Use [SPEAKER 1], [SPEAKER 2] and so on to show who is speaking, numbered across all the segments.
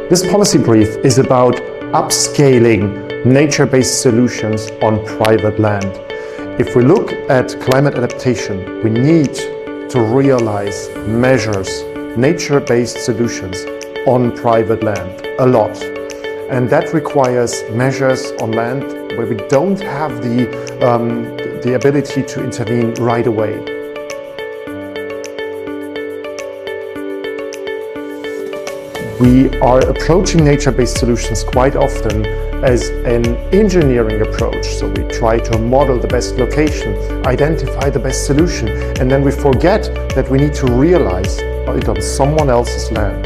[SPEAKER 1] This policy brief is about upscaling nature-based solutions on private land. If we look at climate adaptation, we need to realize measures, nature-based solutions on private land a lot. And that requires measures on land where we don't have the ability to intervene right away. We are approaching nature-based solutions quite often as an engineering approach. So we try to model the best location, identify the best solution, and then we forget that we need to realize it on someone else's land.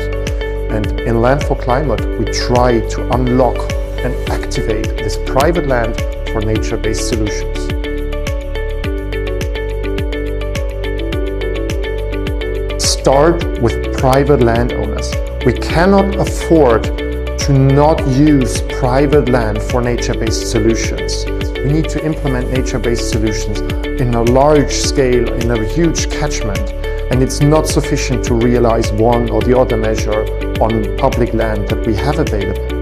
[SPEAKER 1] And in Land for Climate, we try to unlock and activate this private land for nature-based solutions. Start with private landowners. We cannot afford to not use private land for nature-based solutions. We need to implement nature-based solutions in a large scale, in a huge catchment. And it's not sufficient to realize one or the other measure on public land that we have available.